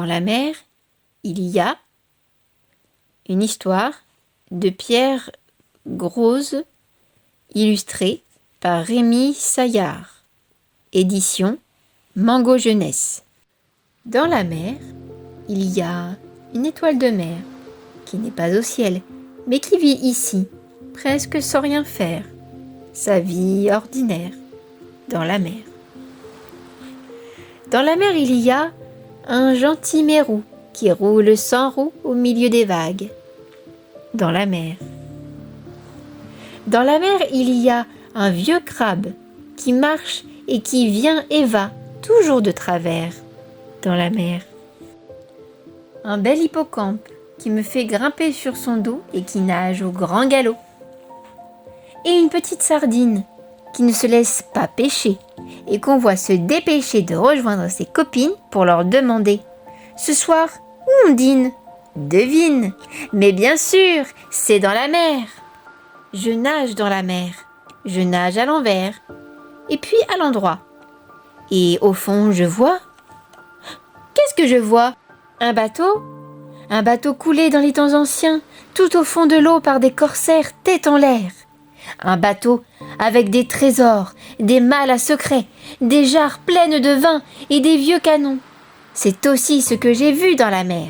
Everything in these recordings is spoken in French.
la mer, il y a une histoire de Pierre Groze, illustrée par Rémi Saillard. Édition Mango Jeunesse. Dans la mer, il y a une étoile de mer qui n'est pas au ciel, mais qui vit ici, presque sans rien faire, sa vie ordinaire, dans la mer. Dans la mer, il y a un gentil mérou qui roule sans roue au milieu des vagues. Dans la mer. Dans la mer, il y a un vieux crabe qui marche et qui vient et va, toujours de travers, dans la mer. Un bel hippocampe qui me fait grimper sur son dos et qui nage au grand galop. Et une petite sardine qui ne se laisse pas pêcher et qu'on voit se dépêcher de rejoindre ses copines pour leur demander « Ce soir, où on dîne ?» Devine, mais bien sûr, c'est dans la mer. Je nage dans la mer, je nage à l'envers, et puis à l'endroit. Et au fond, je vois... Qu'est-ce que je vois? Un bateau? Un bateau coulé dans les temps anciens, tout au fond de l'eau par des corsaires tête en l'air. Un bateau avec des trésors, des malles à secret, des jarres pleines de vin et des vieux canons. C'est aussi ce que j'ai vu dans la mer.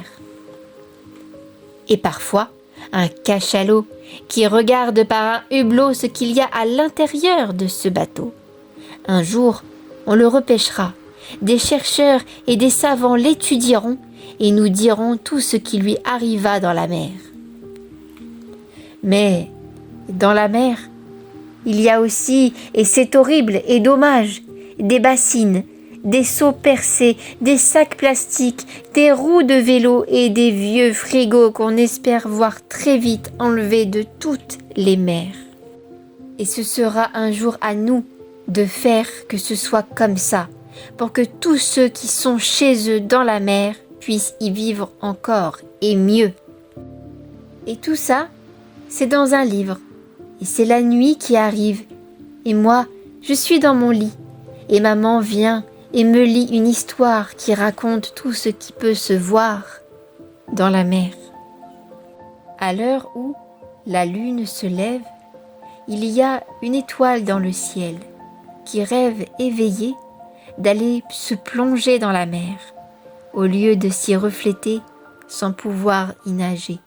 Et parfois, un cachalot qui regarde par un hublot ce qu'il y a à l'intérieur de ce bateau. Un jour, on le repêchera. Des chercheurs et des savants l'étudieront et nous diront tout ce qui lui arriva dans la mer. Mais dans la mer, il y a aussi, et c'est horrible et dommage, des bassines, des seaux percés, des sacs plastiques, des roues de vélo et des vieux frigos qu'on espère voir très vite enlevés de toutes les mers. Et ce sera un jour à nous de faire que ce soit comme ça, pour que tous ceux qui sont chez eux dans la mer puissent y vivre encore et mieux. Et tout ça, c'est dans un livre. Et c'est la nuit qui arrive. Et moi, je suis dans mon lit. Et maman vient et me lit une histoire qui raconte tout ce qui peut se voir dans la mer. À l'heure où la lune se lève, il y a une étoile dans le ciel qui rêve éveillée d'aller se plonger dans la mer, au lieu de s'y refléter sans pouvoir y nager.